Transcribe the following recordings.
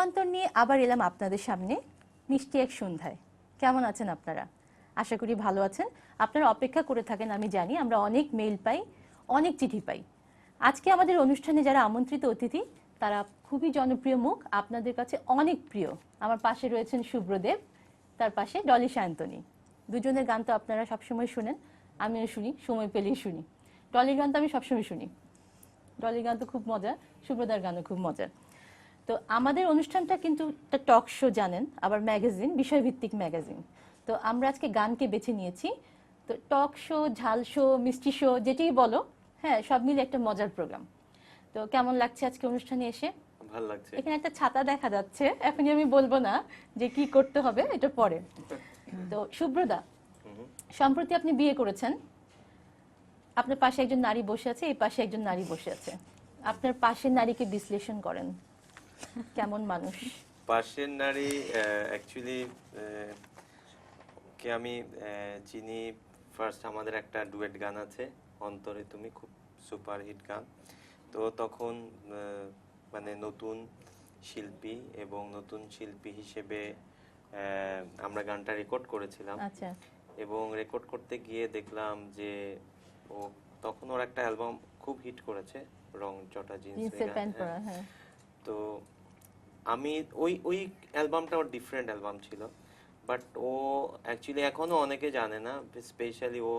রূপান্তর নিয়ে আবার এলাম আপনাদের সামনে মিষ্টি এক সন্ধ্যায়। কেমন আছেন আপনারা? আশা করি ভালো আছেন। আপনারা অপেক্ষা করে থাকেন, আমি জানি। আমরা অনেক মেইল পাই, অনেক চিঠি পাই। আজকে আমাদের অনুষ্ঠানে যারা আমন্ত্রিত অতিথি তারা খুবই জনপ্রিয় মুখ, আপনাদের কাছে অনেক প্রিয়। আমার পাশে রয়েছেন শুভ্রদেব, তার পাশে ডলি সায়ন্তনী। দুজনের গান তো আপনারা সবসময় শুনেন, আমিও শুনি, সময় পেলেই শুনি। ডলির গান তো আমি সবসময় শুনি। ডলির গান তো খুব মজা, শুভ্রদার গানও খুব মজা। তো আমাদের অনুষ্ঠানটা কিন্তু একটা টক শো, জানেন, আবার ম্যাগাজিন, বিষয়ভিত্তিক ম্যাগাজিন। তো আমরা আজকে গানকে বেছে নিয়েছি। তো টক শো, ঝাল শো, মিষ্টি শো, যেটাই বলো, হ্যাঁ, সব মিলে একটা মজার প্রোগ্রাম। তো কেমন লাগছে আজকে অনুষ্ঠানে এসে? ভালো লাগছে। এখানে একটা ছাতা দেখা যাচ্ছে, এখনই আমি বলবো না যে কি করতে হবে, এটা পরে। তো শুভ্রদা, সম্প্রতি আপনি বিয়ে করেছেন। আপনার পাশে একজন নারী বসে আছে, এই পাশে একজন নারী বসে আছে। আপনার পাশের নারীকে বিশ্লেষণ করেন, কেমন মানুষ? পাশের নারী অ্যাকচুয়ালি কে আমি চিনি ফার্স্ট, আমাদের একটা ডুয়েট গান আছে অন্তরে তুমি, খুব সুপার হিট গান। তো তখন মানে নতুন শিল্পী এবং নতুন শিল্পী হিসেবে আমরা গানটা রেকর্ড করেছিলাম। আচ্ছা। এবং রেকর্ড করতে গিয়ে দেখলাম যে ও তখন ওর একটা অ্যালবাম খুব হিট করেছে, রং চটা জিন্সের প্যান্ট পরা। হ্যাঁ। তো আমি ওই অ্যালবামটা ওর ডিফারেন্ট অ্যালবাম ছিল, বাট ও অ্যাকচুয়ালি এখনো অনেকে জানে না, স্পেশালি ও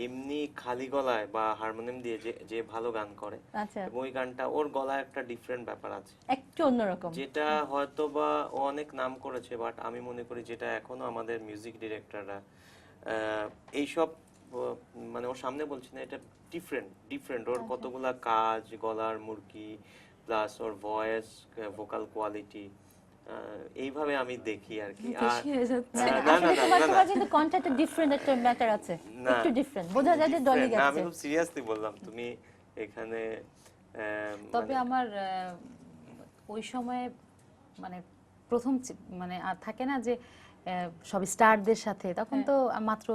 এমনি খালি গলায় বা হারমোনিয়াম দিয়ে যে ভালো গান করে। আচ্ছা। এবং ওই গানটা ওর গলায় একটা ডিফারেন্ট ব্যাপার আছে, একটু অন্যরকম, যেটা হয়তো বা ও অনেক নাম করেছে, বাট আমি মনে করি যেটা এখনো আমাদের মিউজিক ডিরেক্টররা এইসব মানে ওর সামনে বলছি না, এটা ডিফারেন্ট ওর কতগুলা কাজ, গলার মুরকি প্লাস ওর ভয়েস, ভোকাল কোয়ালিটি, এইভাবে আমি দেখি আর কি। আর কিন্তু কন্টেন্টে ডিফারেন্ট একটা ম্যাটার আছে, একটু ডিফারেন্ট বোঝা যায় যে ডলি গেছে। আমি খুব সিরিয়াসলি বললাম, তুমি এখানে তবে আমার ওই সময়ে মানে প্রথম মানে থাকে না যে সব স্টারদের সাথে, তখন তো মাত্র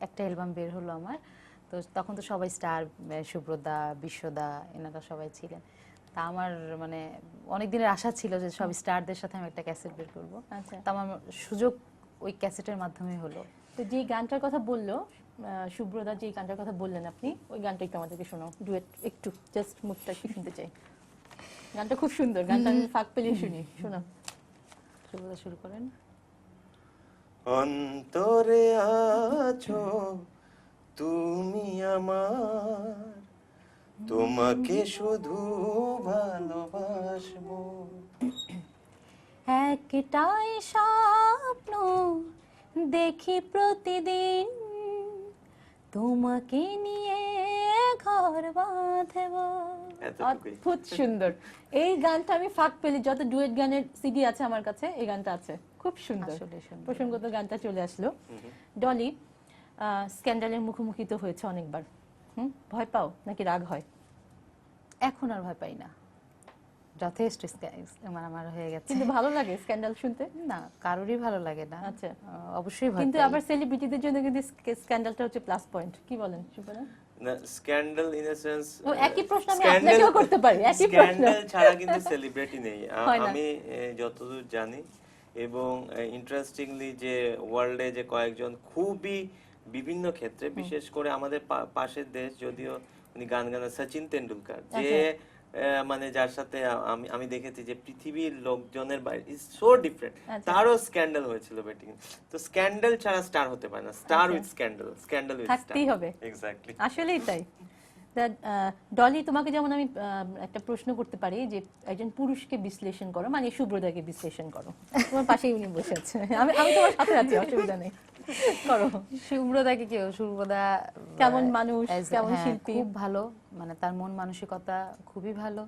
একটা অ্যালবাম বের হলো আমার, তো তখন তো সবাই স্টার, সুব্রতা, বিশ্বদা, এনারা সবাই ছিলেন। তা আমার মানে অনেক দিনের আশা ছিল যে সব স্টারদের সাথে আমি একটা ক্যাসেট বের করবো। আচ্ছা। তা আমার সুযোগ ওই ক্যাসেটের মাধ্যমে হলো। তো যে গানটার কথা বললো শুভ্রদা, যে গানটার কথা বললেন আপনি, ওই গানটা একটু আমাদেরকে শোনাও, ডুয়েট, একটু জাস্ট মুখটা একটু শুনতে চাই। গানটা খুব সুন্দর, গানটা আমি ফাঁক পেলে শুনি, শোনাও। সুব্রতা শুরু করেন। অন্তরে আছো তুমি আমার, তোমাকে শুধু ভালোবাসবো। একটাই স্বপ্ন দেখি প্রতিদিন, তোমাকে নিয়ে ঘর বাঁধব। অদ্ভুত সুন্দর এই গানটা। আমি ফাঁক পেলি, যত ডুয়েট গানের সিডি আছে আমার কাছে, এই গানটা আছে, খুব সুন্দর। প্রসঙ্গত গানটা চলে আসলো। ডলি, স্ক্যান্ডালের মুখোমুখি তো হয়েছে অনেকবার, ভয় পাও নাকি রাগ হয়? এখন আর ভয় পাই না, যথেষ্ট আমার হয়ে গেছে। কিন্তু ভালো লাগে স্ক্যান্ডাল শুনতে? না, কারোরই ভালো লাগে না। আচ্ছা, অবশ্যই ভয় কিন্তু পাই। আবার সেলিব্রিটিদের জন্য কিন্তু স্ক্যান্ডালটা হচ্ছে প্লাস পয়েন্ট, কি বলেন সুপনা? না, স্ক্যান্ডাল ইন এ সেন্স, ও একই প্রশ্ন আমি আপনাকেও করতে পারি, একই প্রশ্ন। স্ক্যান্ডাল ছাড়া কিন্তু সেলিব্রিটি নেই হয় না। আমি যতদূর জানি। এবং ইন্টারেস্টিংলি যে ওয়ার্ল্ডে যে কয়েকজন খুবই বিভিন্ন ক্ষেত্রে, বিশেষ করে আমাদের পাশের দেশ, যদিও উনি গান গান, সচিন তেন্ডুলকার, যে মানে যার সাথে আমি দেখেছি যে পৃথিবীর লোকজনের বাইরে ইজ সো ডিফারেন্ট, তারও স্ক্যান্ডাল হয়েছিল ব্যাটিং। তো স্ক্যান্ডাল ছাড়া স্টার হতে পারে না, star with scandal, scandal with star থাকতেই হবে। এক্স্যাক্টলি, আসলেই তাই। ডলি, তোমাকে যেমন আমি একটা প্রশ্ন করতে পারি যে একজন পুরুষকে বিশ্লেষণ করো, মানে শুভ্রদাকে বিশ্লেষণ করো, তোমার পাশেই উনি বসে আছে, আমি তোমার সাথে আছি, অসুবিধা নেই, করো। শুভ্রদাকে কেউ, শুভ্রদা কেমন মানুষ, কেমন শিল্পী? খুব ভালো, মানে তার মন মানসিকতা খুবই ভালো।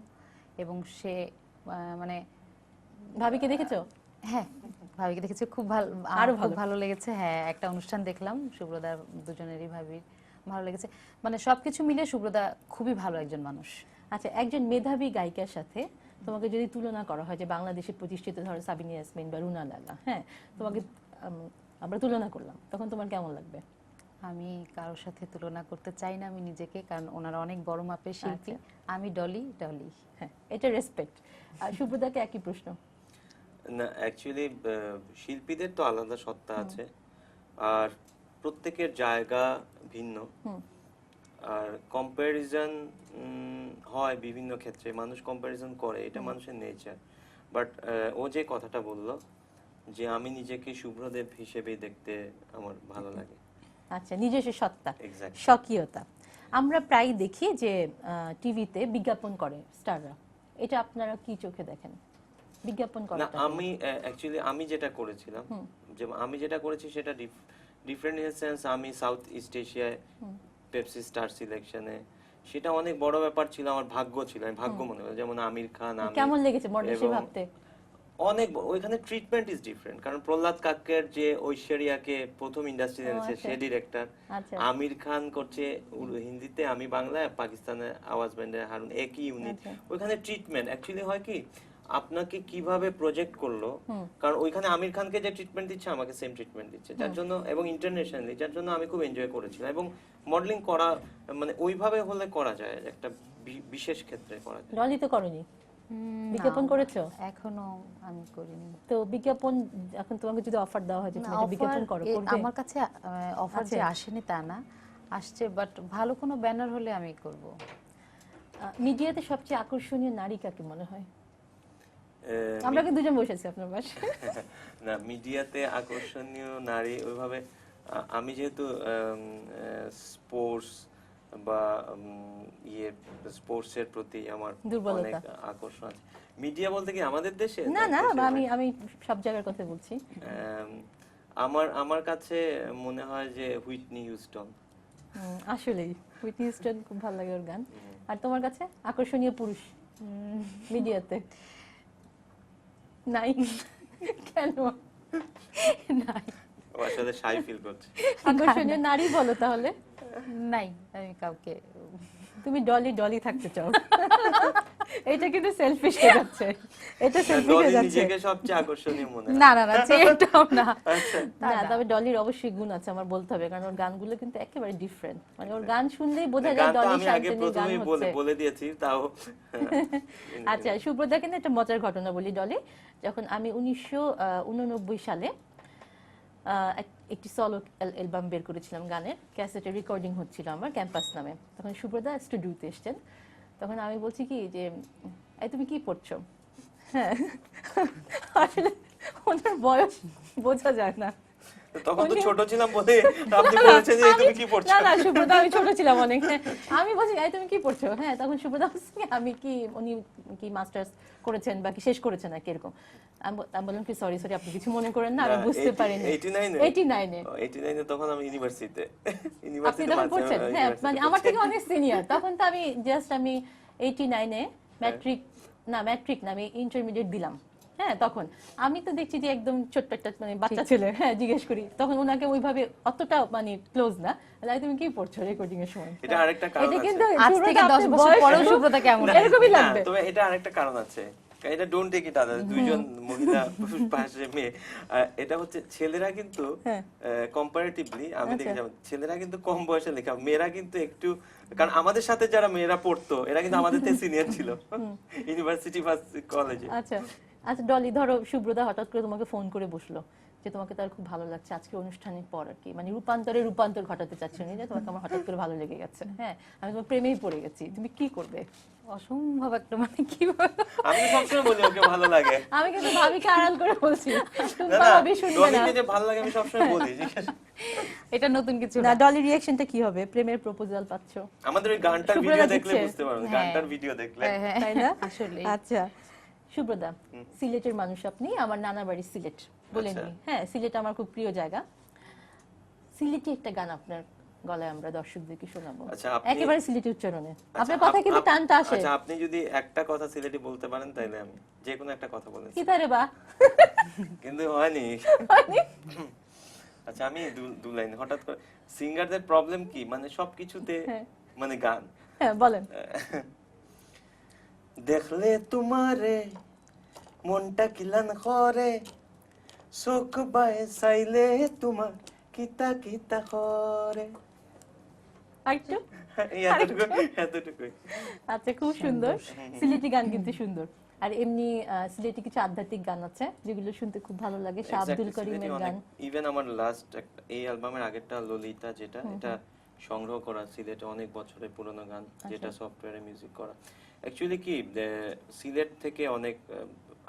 এবং সে মানে ভাবিকে দেখেছো? হ্যাঁ, ভাবিকে দেখেছি, খুব ভালো, আরো ভালো লেগেছে। হ্যাঁ, একটা অনুষ্ঠান দেখলাম শুভ্রদা দুজনেরই, ভাবির ভালো লেগেছে। মানে সবকিছু মিলে শুভ্রদা খুবই ভালো একজন মানুষ। আচ্ছা, একজন মেধাবী গায়িকার সাথে তোমাকে যদি তুলনা করা হয়, যে বাংলাদেশে প্রতিষ্ঠিত ধরো সাবিনা ইয়াসমিন বা রুনা লালা, হ্যাঁ, তোমাকে আমরা তুলনা করলাম, তখন তোমার কেমন লাগবে? আমি কারোর সাথে তুলনা করতে চাই না আমি নিজেকে, কারণ ওনারা অনেক বড় মাপের শিল্পী। আমি ডলি। হ্যাঁ, এটা রেসপেক্ট। আর শুভ্রদাকে একই প্রশ্ন। না অ্যাকচুয়ালি শিল্পীদের তো আলাদা সত্তা আছে, আর প্রত্যেকের জায়গা ভিন্ন, আর কম্প্যারিজন হয় বিভিন্ন ক্ষেত্রে, মানুষ কম্প্যারিজন করে, এটা মানুষের নেচার। বাট ও যে কথাটা বললো যে আমি নিজেকে শুভ্রদেব হিসেবেই দেখতে আমার ভালো লাগে। আচ্ছা, নিজস্ব সত্তা, Exactly. স্বকীয়তা। আমরা প্রায় দেখি যে টিভিতে বিজ্ঞাপন করে স্টাররা, এটা আপনারা কি চোখে দেখেন বিজ্ঞাপন না করাটা? আমি অ্যাকচুয়ালি আমি যেটা করেছিলাম, যে আমি যেটা করেছি সেটা ডিফারেন্ট ইন সেন্স, আমি সাউথ ইস্ট এশিয়ায় পেপসি স্টার সিলেকশনে, সেটা অনেক বড় ব্যাপার ছিল, আমার ভাগ্য ছিল, আমি ভাগ্য মনে করি। যেমন আমির খান, আমি কেমন লেগেছে মডেল হিসেবে এবং ভাবতে? অনেক ওইখানে ট্রিটমেন্ট ইজ ডিফারেন্ট, কারণ প্রহ্লাদ কাক্কের যে ঐশ্বরিয়াকে প্রথম ইন্ডাস্ট্রি এনেছে সে ডিরেক্টর, আচ্ছা। আমির খান করছে হিন্দিতে, আমি বাংলায়, পাকিস্তানে আওয়াজ ব্যান্ডের হারুন, একই ইউনিট। ওইখানে ট্রিটমেন্ট অ্যাকচুয়ালি হয় কি, আপনাকে কিভাবে প্রজেক্ট করলো, কারণ ওইখানে আমির খানকে যে ট্রিটমেন্ট দিচ্ছে আমাকে সেম ট্রিটমেন্ট দিচ্ছে, যার জন্য, এবং ইন্টারন্যাশনালি, যার জন্য আমি খুব এনজয় করেছিলাম। এবং মডেলিং করা মানে ওইভাবে হলে করা যায়, একটা বিশেষ ক্ষেত্রে করা যায়। ডলি তো করনি, বিজ্ঞাপন করেছো? এখনো আমি করিনি। তো বিজ্ঞাপন এখন তোমাকে যদি অফার দেওয়া হয় যে তুমি একটা বিজ্ঞাপন করো, করবে? আমার কাছে অফার যে আসেনি তা না, আসছে, বাট ভালো কোনো ব্যানার হলে আমি করব। মিডিয়াতে সবচেয়ে আকর্ষণীয় নারী কাকে মনে হয়? আমরা কি দুজন বসেছি আপনার পাশে। না, মিডিয়াতে আকর্ষণীয় নারী ওইভাবে, আমি যেহেতু স্পোর্টস বা স্পোর্টস এর প্রতি আমার অনেক আকর্ষণ আছে। মিডিয়া বলতে কি আমাদের দেশে? না না, আমি সব জায়গার কথা বলছি। আমার কাছে মনে হয় যে হুইটনি হিউস্টন। আসলেই হুইটনি হিউস্টন খুব ভালো লাগে ওর গান। আর তোমার কাছে আকর্ষণীয় পুরুষ মিডিয়াতে? নাই? কেন নাই? ও আসলে শাই ফিল করছে। আকর্ষণীয় নারী বলো তাহলে। নাই, আমি কাউকে। তুমি ডলি ডলি থাকতে চাও? এটা কিন্তু সেলফিশ হয়ে যাচ্ছে, এটা সেলফিশ হয়ে যাচ্ছে। নিজেকে সবচেয়ে আকর্ষণীয় মনে হয়? না না না, সেটাও না। না, তবে ডলির অবশ্যই গুণ আছে আমার বলতে হবে, কারণ ওর গানগুলো কিন্তু একেবারে ডিফারেন্ট। মানে ওর গান শুনলেই বোঝা যায় ডলি আমি আগে শান্তনির গান প্রথমেই হচ্ছে। বলে দিয়েছি তাও। আচ্ছা, সুব্রতাকে নিয়ে একটা মজার ঘটনা বলি। ডলি, যখন আমি 1989 সালে একটি সলো অ্যালবাম বের করেছিলাম গানের, ক্যাসেটে রেকর্ডিং হচ্ছিল আমার ক্যাম্পাস নামে, তখন সুব্রতা স্টুডিওতে এসেছেন। তখন আমি বলছি কি যে এই তুমি কি পড়ছো? হ্যাঁ, আসলে ওনার বয়স বোঝা যায় না, তখন তো ছোট ছিলাম বলে আপনি বলেছেন যে তুমি কি পড়ছো। না না, সুব্রতা আমি ছোট ছিলাম অনেক। আমি বলছি এই তুমি কি পড়ছো? হ্যাঁ, তখন সুব্রতা বলছে আমি কি, উনি কি মাস্টার্স করেছেন বা কি শেষ করেছেন নাকি এরকম। আমি বললাম কি সরি আপনি কিছু মনে করেন না, আমি বুঝতে পারিনি। 89 তখন আমি ইউনিভার্সিটিতে। আপনি তখন পড়ছেন? হ্যাঁ, মানে আমার থেকে অনেক সিনিয়র। তখন তো আমি 89 ম্যাট্রিক না, আমি ইন্টারমিডিয়েট দিলাম। হ্যাঁ, তখন আমি তো দেখছি যে একদম ছোট্ট একটা মানে বাচ্চা ছেলে। হ্যাঁ, জিজ্ঞেস করি তখন ওনাকে ওইভাবে অতটা মানে ক্লোজ না, তুমি কি পড়ছো রেকর্ডিং এর সময়? এটা আরেকটা কারণ আছে, কিন্তু আজ থেকে 10 বছর পরেও সুব্রতা কেমন এরকমই লাগবে। তবে এটা আরেকটা কারণ আছে, এটা ডোন্ট টেক ইট আদার, দুইজন মহিলা পাশে মেয়ে, এটা হচ্ছে ছেলেরা কিন্তু কম্পারেটিভলি আমি দেখেছি ছেলেরা কিন্তু কম বয়সে লেখা, মেয়েরা কিন্তু একটু, কারণ আমাদের সাথে যারা মেয়েরা পড়তো এরা কিন্তু আমাদের থেকে সিনিয়র ছিল ইউনিভার্সিটি বা কলেজে। আচ্ছা আচ্ছা ডলি, ধরো সুব্রতা হঠাৎ করে তোমাকে ফোন করে বসলো যে তোমাকে তার খুব ভালো লাগছে আজকে অনুষ্ঠানের পর আর কি, মানে রূপান্তর ঘটাতে চাচ্ছি যে তোমাকে আমার হঠাৎ করে ভালো লেগে গেছে, হ্যাঁ আমি তোমার প্রেমেই পড়ে গেছি, তুমি কি করবে? অসম্ভব একটা, মানে কি আমি সবসময় বলি ওকে ভালো লাগে, আমি কিন্তু ভাবিকে আড়াল করে বলছি, তুমি না ভাবি শুনবে না। ডলিকে যে ভালো লাগে আমি সবসময় বলি। এটা নতুন কিছু না, ডলি রিঅ্যাকশনটা কি হবে? প্রেমের প্রপোজাল পাচ্ছো? আমাদের ওই গানটার ভিডিও দেখলে বুঝতে পারবেন, গানটার ভিডিও দেখলে, তাই না? আসলে আচ্ছা সুব্রতা, সিলেটের মানুষ আপনি, আমার নানা বাড়ি সিলেট বলেননি। হ্যাঁ, সিলেট আমার খুব প্রিয় জায়গা। সিলেটি একটা গান আপনার গলায় আমরা দর্শকদেরকে শোনাবো, একেবারে সিলেটি উচ্চারণে। আপনার কথা কিন্তু টানটা আসে। আচ্ছা, আপনি যদি একটা কথা সিলেটি বলতে পারেন তাইলে আমি যে কোনো একটা কথা বলেন। কি তারে বা? কিন্তু হয়নি। আচ্ছা, আমি দু লাইন হঠাৎ করে, সিঙ্গারদের প্রবলেম কি মানে সবকিছুতে মানে গান। হ্যাঁ, বলেন। দেখলে তোমারে মনটা কিলান করে, চোখ বায়ে চাইলে তোমার কিতা কিতা করে। এতটুকুই। আচ্ছা, খুব সুন্দর। সিলেটি গান কিন্তু সুন্দর। আর এমনি সিলেটি কিছু আধ্যাত্মিক গান আছে যেগুলো শুনতে খুব ভালো লাগে, শাহ আব্দুল করিমের গান। ইভেন আমার লাস্ট এই অ্যালবামের আগেরটা ললিতা, যেটা এটা সংগ্রহ করা সিলেটে অনেক বছরের পুরনো গান, যেটা সফটওয়্যারে মিউজিক করা। অ্যাকচুয়ালি কি সিলেট থেকে অনেক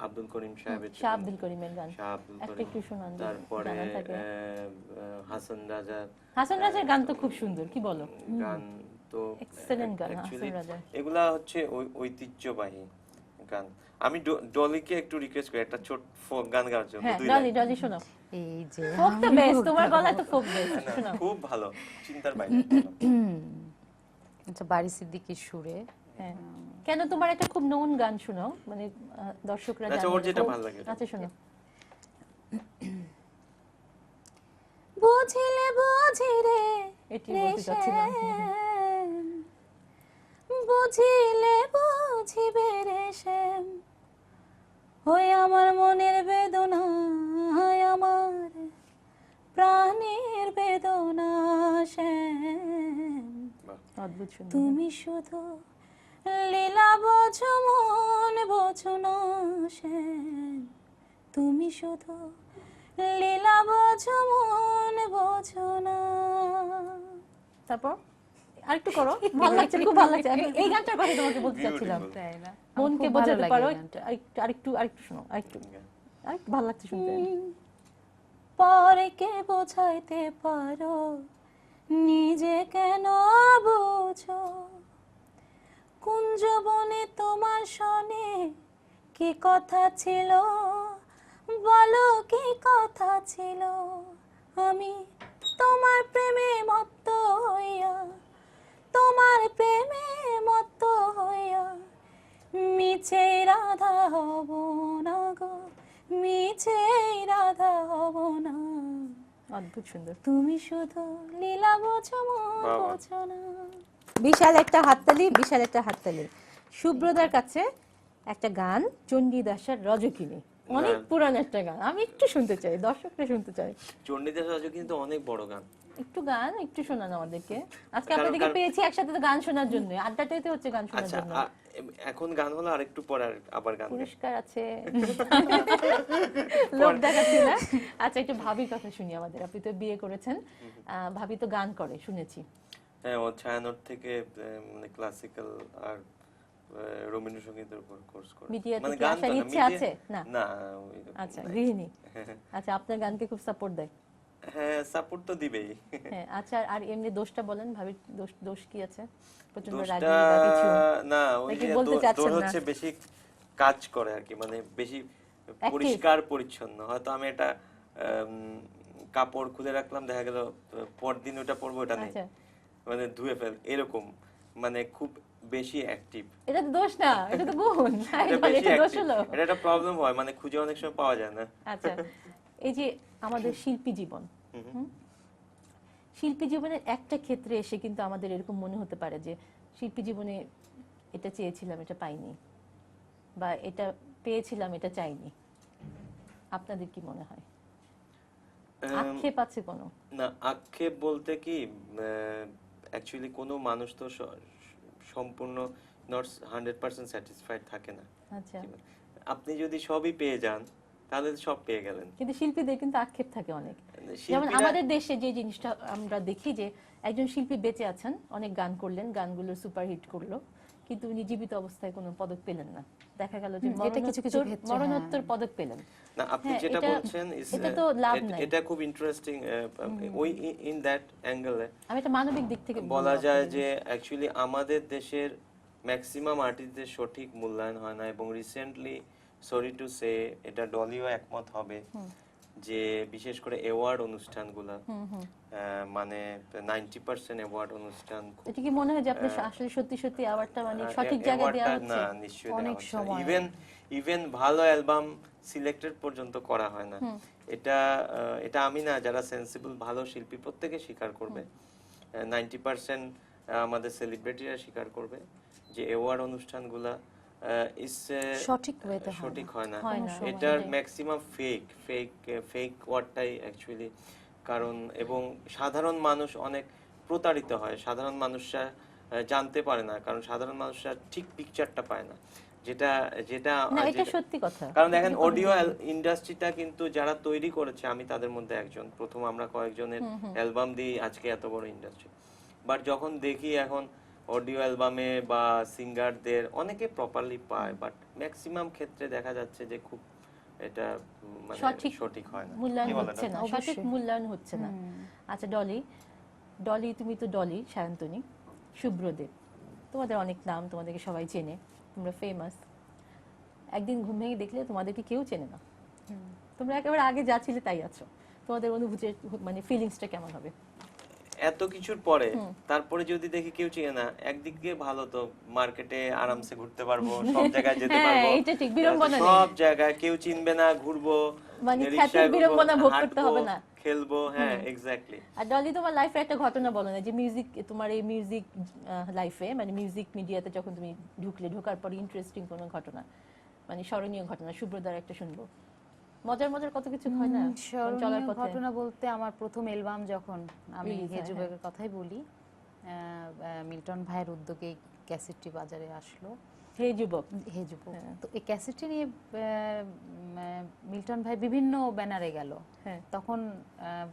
আব্দুল করিম সাহেবের শাহ আব্দুল করিমের গান শাহ আব্দুল একটা করিম, একটু শোনান যদি তারপরে জানা থাকে। হাসান রাজা হাসান রাজার গান তো খুব সুন্দর, কি বলো? গান তো এক্সেলেন্ট গান actually হাসান রাজার। এগুলা হচ্ছে ঐতিহ্যবাহী গান। আমি ডলিকে একটু রিকোয়েস্ট করি একটা ছোট ফোক গান গাওয়ার জন্য, হ্যাঁ, 2 ডলি লাইন। ডলি শোনো। এই যে ফোক তো বেস্ট, তোমার গলায় তো ফোক বেস্ট, না, শোনো। খুব ভালো, চিন্তার বাইরে ভালো। আচ্ছা, বাড়ি সিদ্দিকীর সুরে। হ্যাঁ, কেন তোমার একটা খুব নোন গান শোনাও, মানে দর্শকরা আচ্ছা, জানে ওর না। যেটা ভালো লাগে ওটা। আচ্ছা শোনো। বুঝিলে বুঝি রে এটি বলতে চাচ্ছিলাম। বুঝিলে বুঝিবে রে শ্যাম, হয় আমার মনের বেদনা, হয় আমার প্রাণের বেদনা শ্যাম। বাহ। অদ্ভুত সুন্দর। তুমি শুধু লীলা বোঝো মন বোঝো না শ্যাম, তুমি শুধু লীলা বোঝো মন বোঝো না। তারপর আরেকটু করো, ভালো লাগছে, খুব ভালো লাগছে। আমি এই গানটার কথা তোমাকে বলতে চাচ্ছিলাম, Beautiful. তাই না? মনকে খুব ভালো বোঝাতে লাগে পারো। এই গানটা। আরেকটু আরেকটু শোনো, আরেকটু ভালো লাগছে শুনতে। পরকে বোঝাইতে পারো, নিজে কেন বুঝো? কুঞ্জবনে তোমার সনে কি কথা ছিল, বলো কি কথা ছিল? আমি তোমার প্রেমে মত্ত হইয়া, তোমার প্রেমে মত্ত হইয়া মিছে রাধা হব না গো, মিছে রাধা হব না। অদ্ভুত সুন্দর। তুমি শুধু লীলা বোঝো মন বাহ। বোঝো না। বিশাল একটা হাততালি, বিশাল একটা হাততালি। সুব্রতার কাছে একটা গান, চণ্ডীদাসের রজকিনী, অনেক পুরান একটা গান, আমি একটু শুনতে চাই, দর্শকরা শুনতে চাই। চণ্ডীদাস রাজু কিন্তু অনেক বড় গান। একটু গান একটু শোনান আমাদেরকে। আজকে কারণ- আপনাদেরকে কারণ- পেয়েছি একসাথে তো গান শোনার জন্য, আড্ডাটাই তো হচ্ছে গান শোনার আচ্ছা, জন্য। এখন গান হলো, আরেকটু পরে আবার গান গাই। পুরস্কার আছে, লোক দেখাচ্ছি না। আচ্ছা, একটু ভাবির কথা শুনি আমাদের। আপনি তো বিয়ে করেছেন, ভাবি তো গান করে শুনেছি। হ্যাঁ, ও ছায়ানট থেকে মানে ক্লাসিক্যাল আর রবীন্দ্রসঙ্গীতের উপর কোর্স করে। মিডিয়াতে মানে কি গান আসার তো না, ইচ্ছে আছে? না। না, ওইরকম আচ্ছা, নাই। গৃহিণী। আচ্ছা, আপনার গানকে খুব সাপোর্ট দেয়। হ্যাঁ, সাপোর্ট তো দিবেই। হ্যাঁ, আচ্ছা, আর এমনি দোষটা বলেন, ভাবির দোষ দোষ কি আছে? প্রচন্ড দোষটা রাগী বা কিছু? না, ওই নাকি যে বলতে দোষ চাচ্ছেন না? হচ্ছে বেশি কাজ করে আর কি, মানে বেশি পরিষ্কার পরিচ্ছন্ন। হয়তো আমি এটা কাপড় খুলে রাখলাম, দেখা গেল পরদিন ওটা পরবো, ওটা নেই, আচ্ছা, মানে ধুয়ে ফেল, এরকম, মানে খুব বেশি অ্যাক্টিভ। এটা তো দোষ না, এটা তো গুণ। এটা বেশি এটা দোষ active। হলো। এটা একটা প্রবলেম হয়, মানে খুঁজে অনেক সময় পাওয়া যায় না। আচ্ছা, এই যে আমাদের শিল্পী জীবন, হুম? শিল্পী জীবনের একটা ক্ষেত্রে এসে কিন্তু আমাদের এরকম মনে হতে পারে যে শিল্পী জীবনে এটা চেয়েছিলাম, এটা পাইনি, বা এটা পেয়েছিলাম, এটা চাইনি। আপনাদের কি মনে হয়? আক্ষেপ আছে কোনো? না, আক্ষেপ বলতে কি, অ্যাকচুয়ালি কোনো মানুষ তো সম্পূর্ণ নট 100% স্যাটিসফাইড থাকে না। আচ্ছা, আপনি যদি সবই পেয়ে যান, তাহলে তো সব পেয়ে গেলেন। কিন্তু শিল্পীদের কিন্তু আক্ষেপ থাকে অনেক। যেমন শিল্পীরা- আমাদের দেশে যে জিনিসটা আমরা দেখি যে একজন শিল্পী বেঁচে আছেন, অনেক গান করলেন, গানগুলো সুপারহিট করলো, কিন্তু উনি জীবিত অবস্থায় কোনো পদক পেলেন না। দেখা গেল যে এটা কিছু কিছু ক্ষেত্রে, মরণোত্তর পদক পেলেন। না, আপনি হ্যাঁ, যেটা এটা- বলছেন এটা তো লাভ নাই। এটা খুব ইন্টারেস্টিং। ওই ইন দ্যাট অ্যাঙ্গেলে আমি এটা মানবিক দিক থেকে বলা বলবো যায় আপনাদের। যে অ্যাকচুয়ালি আমাদের দেশের ম্যাক্সিমাম আর্টিস্টদের সঠিক মূল্যায়ন হয় না, এবং রিসেন্টলি সরি টু সে, এটা ডলিও একমত হবে যে বিশেষ করে অ্যাওয়ার্ড অনুষ্ঠানগুলা, মানে 90% অ্যাওয়ার্ড অনুষ্ঠান খুব এটা কি মনে হয় যে আপনার আসলে সত্যি সত্যি অ্যাওয়ার্ডটা মানে সঠিক জায়গায় দেওয়া অ্যাওয়ার্ডটা হচ্ছে? না, নিশ্চয়ই অনেক দেওয়া হচ্ছে সময়। ইভেন ভালো অ্যালবাম সিলেক্টেড পর্যন্ত করা হয় না। এটা আমি না, যারা সেন্সিবল ভালো শিল্পী প্রত্যেকে স্বীকার করবে, 90% আমাদের সেলিব্রিটিরা স্বীকার করবে যে অ্যাওয়ার্ড অনুষ্ঠানগুলা সঠিক ওয়েতে সঠিক হয় না। হয় না, এটার সেটাই। ম্যাক্সিমাম ফেক ওয়ার্ডটাই অ্যাকচুয়ালি কারণ, এবং সাধারণ মানুষ অনেক প্রতারিত হয়। সাধারণ মানুষরা জানতে পারে না, কারণ সাধারণ মানুষরা ঠিক পিকচারটা পায় না। যেটা যেটা না এটা যেটা- সত্যি কথা। কারণ দেখেন এটা কথা অডিও বলতে- ইন্ডাস্ট্রিটা কিন্তু যারা তৈরি করেছে, আমি তাদের মধ্যে একজন, প্রথম আমরা কয়েকজনের অ্যালবাম দিই আজকে এত বড় ইন্ডাস্ট্রি। বাট যখন দেখি এখন অডিও অ্যালবামে বা সিঙ্গারদের অনেকে প্রপারলি পায়, বাট ম্যাক্সিমাম ক্ষেত্রে দেখা যাচ্ছে যে খুব এটা মানে সঠিক সঠিক হয় না। মূল্যায়ন কি বলেন হচ্ছে আপনি? না, অবশ্যই। সঠিক মূল্যায়ন হচ্ছে না। আচ্ছা ডলি, ডলি তুমি তো ডলি সায়ন্তনী, শুভ্রদেব, তোমাদের অনেক নাম, তোমাদেরকে সবাই চেনে, তোমরা ফেমাস। একদিন ঘুম ভেঙে দেখলে তোমাদেরকে কেউ চেনে না, তোমরা একেবারে আগে যা ছিলে তাই আছো। তোমাদের অনুভূতির মানে ফিলিংসটা কেমন হবে? এত কিছুর পরে তারপরে যদি দেখি কেউ চিনে না, একদিক দিয়ে ভালো, তো মার্কেটে আরামসে ঘুরতে পারবো, সব জায়গায় যেতে হ্যাঁ, পারবো, এইটা ঠিক, বিড়ম্বনা নেই। সব জায়গায় কেউ চিনবে না, ঘুরবো, মানে রিকশায় খ্যাতির ঘুরবো, বিড়ম্বনা ভোগ করতে হাঁটবো, হবে না। খেলবো। হ্যাঁ, এক্স্যাক্টলি। আর ডলি তোমার লাইফে একটা ঘটনা বলো না, যে মিউজিক, তোমার এই মিউজিক লাইফে মানে মিউজিক মিডিয়াতে যখন তুমি ঢোকার পর ইন্টারেস্টিং কোনো ঘটনা, মানে স্মরণীয় ঘটনা, শুভ্রদার একটা শুনবো। মজার মজার কত কিছু হয় না মানে চলার স্মরণীয় পথে। ঘটনা বলতে আমার প্রথম অ্যালবাম যখন আমি Release হয়, হেজুবের কথাই বলি, মিল্টন ভাইয়ের উদ্যোগে ক্যাসেটটি বাজারে আসলো। হে যুবক, হে যুবক। হ্যাঁ। তো এই ক্যাসেটটি নিয়ে মিল্টন ভাই বিভিন্ন ব্যানারে গেল। হ্যাঁ তখন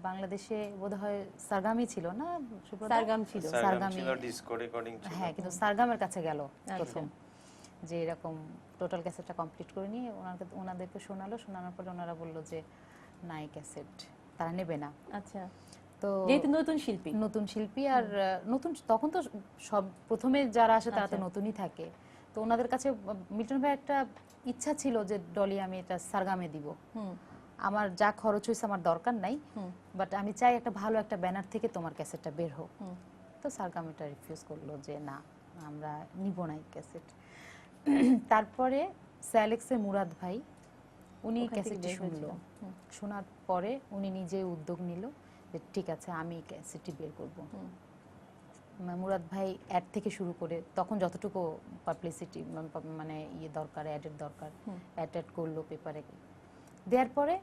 বাংলাদেশে বোধহয় সারগামই ছিল না, সুব্রতা? সারগাম ছিল। সারগামে ছিল, ডিসকো রেকর্ডিং ছিল। হ্যাঁ, কিন্তু সারগামের কাছে গেল আচ্ছা। প্রথম, যে এরকম টোটাল ক্যাসেটটা কমপ্লিট করে নিয়ে ওনাদেরকে শোনানোর পরে ওনারা বললো যে না, এই ক্যাসেট তারা নেবে না। আচ্ছা, তো যেহেতু নতুন শিল্পী। নতুন শিল্পী আর নতুন, তখন তো সব প্রথমে যারা আসে তারা তো আচ্ছা। নতুনই থাকে। তো ওনাদের কাছে মিল্টন ভাই একটা ইচ্ছা ছিল যে ডলি আমি এটা সারগামে দিব, হুম আমার যা খরচ হয়েছে আমার দরকার নাই, হুম বাট আমি চাই একটা ভালো একটা ব্যানার থেকে তোমার ক্যাসেটটা বের হোক। হুম। তো সারগাম এটা রিফিউজ করলো যে না, আমরা নিব না এই ক্যাসেট। তারপরে স্যালেক্সের মুরাদ ভাই, উনি ওখান থেকে ক্যাসেটটি বের শুনলো। হয়েছিল। হুম। শোনার পরে উনি নিজে উদ্যোগ নিল যে ঠিক আছে আমি ক্যাসেটটি বের করব। হুম। মুরাদ ভাই অ্যাড থেকে শুরু করে তখন যতটুকু পাবলিসিটি মানে দরকার, অ্যাডের দরকার, অ্যাড করলো পেপারে, দেওয়ার পরে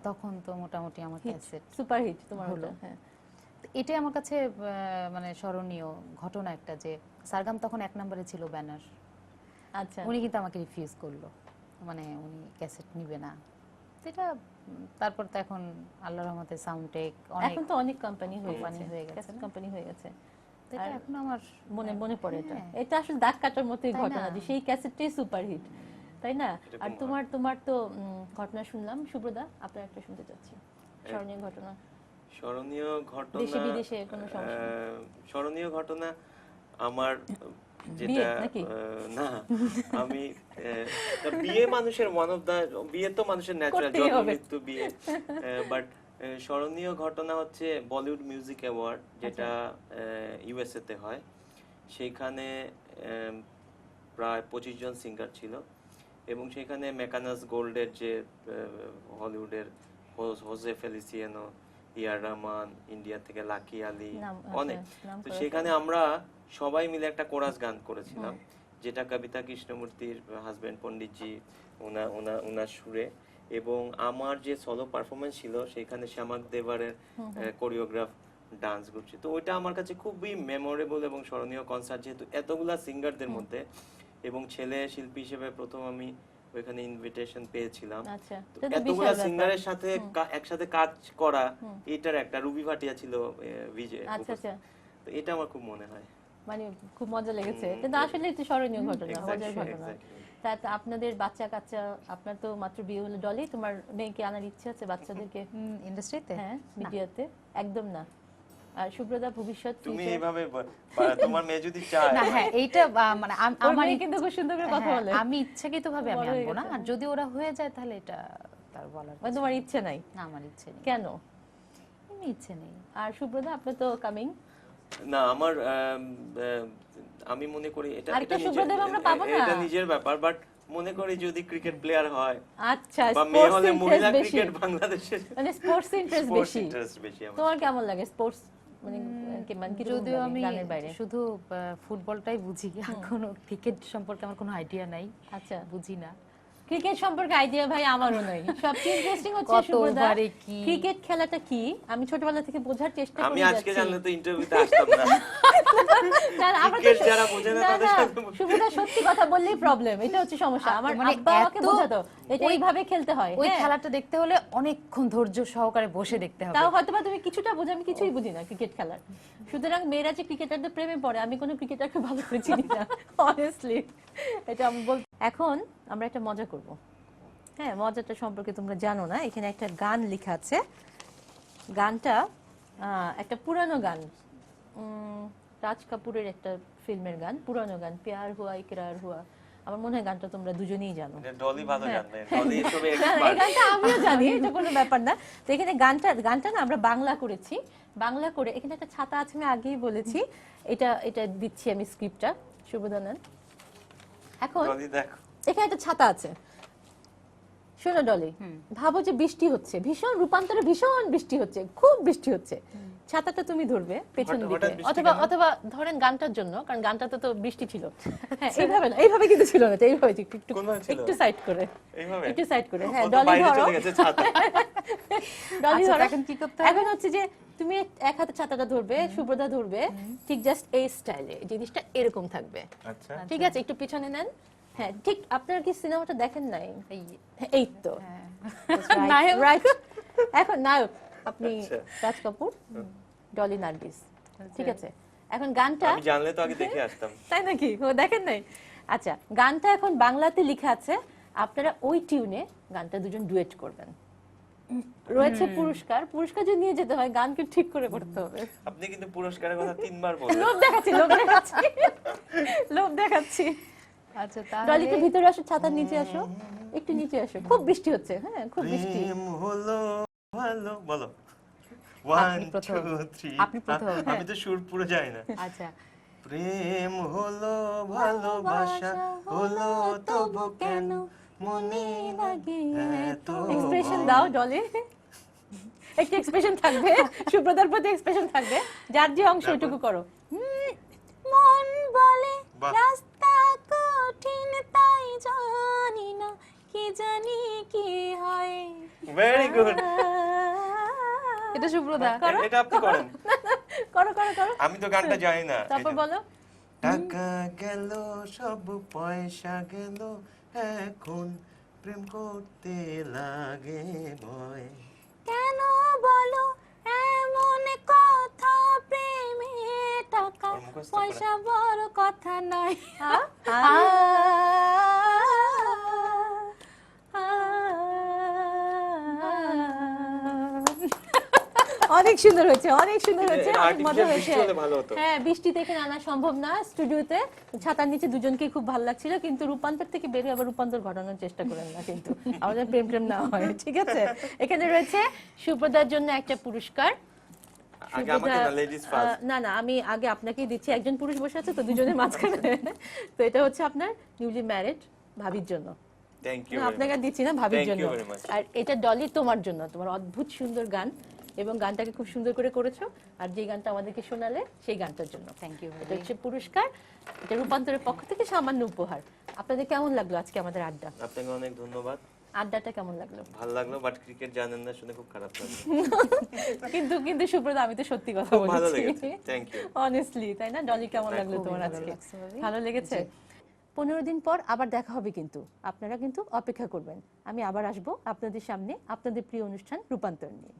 তখন তো মোটামুটি আমার ক্যাসেট সুপার হিট তোমার হলো। ওটা, হ্যাঁ। এটাই আমার কাছে মানে স্মরণীয় ঘটনা একটা, যে সারগাম তখন 1 নম্বরে ছিল ব্যানার, আচ্ছা, উনি কিন্তু আমাকে রিফিউজ করলো, মানে উনি ক্যাসেট নিবে না। তো এটা তারপর তো এখন আল্লাহর রহমতে সাউন্ডটেক অনেক এখন তো অনেক কোম্পানি কোম্পানি হয়ে গেছে না? কোম্পানি হয়ে গেছে। তো এটা আর এখন আমার মনে পড়ে এটা, হ্যাঁ। এটা আসলে দাগ কাটার মতোই তাই ঘটনা, না? যে সেই ক্যাসেটটাই সুপার হিট, তাই না? এরকম আর হয়। তোমার তো ঘটনা শুনলাম, শুভ্রদা আপনার একটা শুনতে চাচ্ছি, স্মরণীয় ঘটনা। স্মরণীয় ঘটনা, দেশে বিদেশে কোনো সমস্যা? স্মরণীয় ঘটনা আমার বিয়ে যেটা নাকি? না, আমি বিয়ে মানুষের ওয়ান অফ দা, বিয়ে তো মানুষের ন্যাচারাল, করতেই জন্ম হবে। মৃত্যু বিয়ে, বাট স্মরণীয় ঘটনা হচ্ছে বলিউড মিউজিক অ্যাওয়ার্ড, যেটা ইউএসএ তে হয়। সেইখানে প্রায় 25 জন সিঙ্গার ছিল, এবং সেখানে মেকানাস গোল্ডের যে হলিউডের হোজে ফেলিসিয়ানো, ইয়ার রহমান, ইন্ডিয়া থেকে লাকি আলী, নাম, অনেক। আচ্ছা, নাম তো করা সেখানে আমরা সবাই মিলে একটা কোরাস গান করেছিলাম, যেটা কবিতা কৃষ্ণমূর্তির হাজবেন্ড পণ্ডিতজি ওনার সুরে, এবং আমার যে সলো পারফরমেন্স ছিল সেখানে শ্যামাক দেবারের কোরিওগ্রাফ ডান্স করছি। তো ওইটা আমার কাছে খুবই মেমোরেবল এবং স্মরণীয় কনসার্ট, যেহেতু এতগুলা সিঙ্গারদের মধ্যে, এবং ছেলে শিল্পী হিসেবে প্রথম আমি ওইখানে ইনভিটেশন পেয়েছিলাম। আচ্ছা, তো এটা তো এতগুলা বিশাল ব্যাপার। সিঙ্গারের সাথে একসাথে কাজ করা, এটার একটা রুবি ভাটিয়া ছিল বিজয়, আচ্ছা আচ্ছা, তো এটা আমার খুব মনে হয়। মানে খুব মজা লেগেছে, কিন্তু আসলে এটা স্মরণীয় ঘটনা, মজার Exactly, ঘটনা। exactly. তা আপনাদের বাচ্চা কাচ্চা, আপনার তো মাত্র বিয়ে হলো, ডলি তোমার মেয়েকে আনার ইচ্ছে আছে বাচ্চাদেরকে? ইন্ডাস্ট্রিতে হ্যাঁ, মিডিয়াতে একদম না। আর শুভ্রদা ভবিষ্যৎ তুমি future- এইভাবে তোমার মেয়ে যদি চায়, না, হ্যাঁ এইটা মানে ওর আমার মেয়ে কিন্তু খুব সুন্দর করে কথা হ্যাঁ, বলে, আমি ইচ্ছাকৃত ভাবে আমি বড় হয়ে আনবো না, গেছে। আর যদি ওরা হয়ে যায় তাহলে এটা তার বলার মানে তোমার ইচ্ছে নাই? না, আমার ইচ্ছে নেই, কেন? এমনি ইচ্ছে নেই। আর শুভ্রদা আপনার তো কামিং, না আমার আমি মনে করি এটা আরেকটা এটা নিজের- শুভ্রদেব আমরা পাবো না? এটা নিজের ব্যাপার, বাট মনে করি যদি ক্রিকেট প্লেয়ার হয় আচ্ছা, বা মেয়ে স্পোর্টস হলে মহিলা ইন্টারেস্ট বেশি, ক্রিকেট বাংলাদেশের মানে স্পোর্টস ইন্টারেস্ট স্পোর্টস বেশি। ইন্টারেস্ট বেশি আমার। তোমার কেমন লাগে স্পোর্টস, মানে মানে কি যদিও আমি গানের বাইরে? শুধু ফুটবলটাই বুঝি, আর কোনো ক্রিকেট সম্পর্কে আমার কোনো আইডিয়া নাই, আচ্ছা, বুঝি না। ক্রিকেট সম্পর্কে আইডিয়া ভাই আমারও নাই। সবচেয়ে ইন্টারেস্টিং হচ্ছে কত সুব্রতা, ওভারে কি? ক্রিকেট খেলাটা কি আমি ছোটবেলা থেকে বোঝার চেষ্টা আমি করে আজকে যাচ্ছি। জানলে তো ইন্টারভিউতে আসতাম না। না, না, আমার তো ক্রিকেট যারা বোঝে না না, তাদের না, সাথে সুব্রতা সত্যি কথা বললেই প্রবলেম, এটা হচ্ছে সমস্যা। আমার মানে আব্বা আমাকে এত- বোঝাতো এটা ওই- এইভাবে খেলতে হয়। ওই হ্যাঁ। খেলাটা দেখতে হলে অনেকক্ষণ ধৈর্য সহকারে বসে দেখতে হবে। তাও হয়তো বা তুমি কিছুটা বোঝো, আমি কিছুই বুঝি না ক্রিকেট খেলার। সুতরাং মেয়েরা যে ক্রিকেটারদের প্রেমে পড়ে, আমি কোনো ক্রিকেটারকে ভালো করে চিনি না অনেস্টলি, এটা আমি বল। এখন আমরা একটা মজা করব। হ্যাঁ, মজাটা সম্পর্কে তোমরা জানো না, এখানে একটা গান লেখা আছে। গানটা একটা পুরানো গান, রাজ কাপুরের একটা ফিল্মের গান, পুরানো গান, প্যার হুয়া ইকরার হুয়া। আমার মনে হয় গানটা তোমরা দুজনেই জানো। ডলি ভালো জানবে, ডলি এসবে না, না, এই এক্সপার্ট। গানটা আমিও জানি, এটা কোনো ব্যাপার না। তো এখানে গানটা না আমরা বাংলা করেছি। বাংলা করে এখানে একটা ছাতা আছে, আমি আগেই বলেছি। এটা দিচ্ছি আমি স্ক্রিপ্টটা, শুভদানন। এখন ডলি দেখো, এখানে একটা ছাতা আছে। শোনো ডলি, ভাবো যে বৃষ্টি হচ্ছে, ভীষণ রূপান্তরে ভীষণ বৃষ্টি হচ্ছে, খুব বৃষ্টি হচ্ছে। ছাতাটা তুমি ধরবে পেছন হঠাৎ দিকে, বৃষ্টি অথবা কেন? অথবা ধরেন গানটার জন্য, কারণ গানটাতে তো বৃষ্টি ছিল। হ্যাঁ, এইভাবে না, এইভাবে কিন্তু ছিল না, এটা এইভাবে একটু কোনভাবে ছিল? একটু সাইড করে, এইভাবে একটু সাইড করে। হ্যাঁ, ও তো ডলি বাইরে ধরো। চলে গেছে ছাতা। ডলি আচ্ছা, ধরো। এখন কি করতে হবে? এখন হচ্ছে যে তুমি এক হাতে ছাতাটা ধরবে, সুব্রতা ধরবে, ঠিক জাস্ট এই স্টাইলে, জিনিসটা এরকম থাকবে। আচ্ছা, ঠিক আছে, একটু পিছনে নেন। হ্যাঁ, ঠিক। আপনারা কি সিনেমাটা দেখেন নাই? হ্যাঁ, এই তো নায়ক। রাইট। এখন নায়ক আপনি আচ্ছা। রাজ কাপুর, ডলি নার্গিস। ঠিক আছে, এখন গানটা, আমি জানলে তো আগে দেখে আসতাম। তাই নাকি? ও দেখেন নাই? আচ্ছা, গানটা এখন বাংলাতে লেখা আছে, আপনারা ওই টিউনে গানটা দুজন ডুয়েট করবেন। রয়েছে পুরস্কার, পুরস্কার যদি নিয়ে যেতে হয় গানকে ঠিক করে করতে হবে। আপনি কিন্তু পুরস্কারের কথা 3 বার বললেন। লোভ দেখাচ্ছি, লোভ দেখাচ্ছি, লোভ দেখাচ্ছি। আচ্ছা, ডলি তাহলে একটু ভিতরে আসো, ছাতার নিচে আসো, একটু নিচে আসো, খুব বৃষ্টি হচ্ছে। হ্যাঁ, খুব বৃষ্টি। প্রেম হলো ভালো, বলো। আপনি 1 প্রথম। 2 3 আপনি প্রথম। আমি তো সুর পুরো যাই না। আচ্ছা, প্রেম হলো ভালোবাসা হলো তবু কেন মনে লাগে এত এক্সপ্রেশন দাও ডলি, একটু এক্সপ্রেশন থাকবে, সুব্রতার প্রতি এক্সপ্রেশন থাকবে, যার যে অংশ ওইটুকু করো। মন বলে বাহ। রাস্তা কঠিন, তাই জানি না, কি জানি কি হয়। Very good. এটা সুব্রতা। এটা আপনি করেন, করো করো করো, আমি তো গানটা জানি না। তারপর এই যে, বলো। টাকা গেল সব পয়সা গেল, এখন প্রেম করতে লাগে ভয়। কেন বলো এমন কথা, প্রেমে টাকা ওর মুখস্থ করা। পয়সা বড় কথা নয়। অনেক সুন্দর হয়েছে, অনেক সুন্দর হয়েছে, এটা অনেক মজা artificial হয়েছে। বৃষ্টি হলে ভালো হতো। হ্যাঁ, বৃষ্টিতে এখানে আনা সম্ভব না স্টুডিওতে, ছাতার নিচে দুজনকেই খুব ভালো লাগছিল, কিন্তু রূপান্তর থেকে বেরিয়ে আবার রূপান্তর ঘটানোর চেষ্টা করেন না কিন্তু, আমাদের প্রেম প্রেম না হয়। ঠিক আছে, এখানে রয়েছে সুব্রতার জন্য একটা পুরস্কার। আগে আমাকে না, লেডিস ফার্স্ট। না না, আমি আগে আপনাকেই দিচ্ছি, একজন পুরুষ বসে আছে তো দুজনের মাঝখানে। তো এটা হচ্ছে আপনার নিউলি ম্যারিড ভাবির জন্য। Thank you. না, আপনাকে আর দিচ্ছি না, ভাবির Thank you জন্য। very much. আর এটা ডলি তোমার জন্য, তোমার অদ্ভুত সুন্দর গান, এবং গানটাকে খুব সুন্দর করে করেছো, আর যে গানটা আমাদেরকে শোনালে সেই গানটার জন্য থ্যাংক ইউ। এটা হচ্ছে পুরস্কার, এটা রূপান্তরের পক্ষ থেকে সামান্য উপহার। আপনাদের কেমন লাগলো আজকে আমাদের আড্ডা? আপনাকে অনেক ধন্যবাদ, আড্ডাটা কেমন লাগলো? ভালো লাগলো, বাট ক্রিকেট জানেন না শুনে খুব খারাপ লাগলো। কিন্তু কিন্তু সুব্রত, আমি তো সত্যি কথা খুব ভালো বলেছি লেগেছে, থ্যাংক ইউ। অনেস্টলি, তাই না? ডলি কেমন হ্যাঁ, লাগলো খুবই তোমার ভালো আজকে? লাগছে ভাবি। ভালো লেগেছে? 15 দিন পর আবার দেখা হবে, কিন্তু আপনারা কিন্তু অপেক্ষা করবেন, আমি আবার আসবো আপনাদের সামনে আপনাদের প্রিয় অনুষ্ঠান রূপান্তর নিয়ে।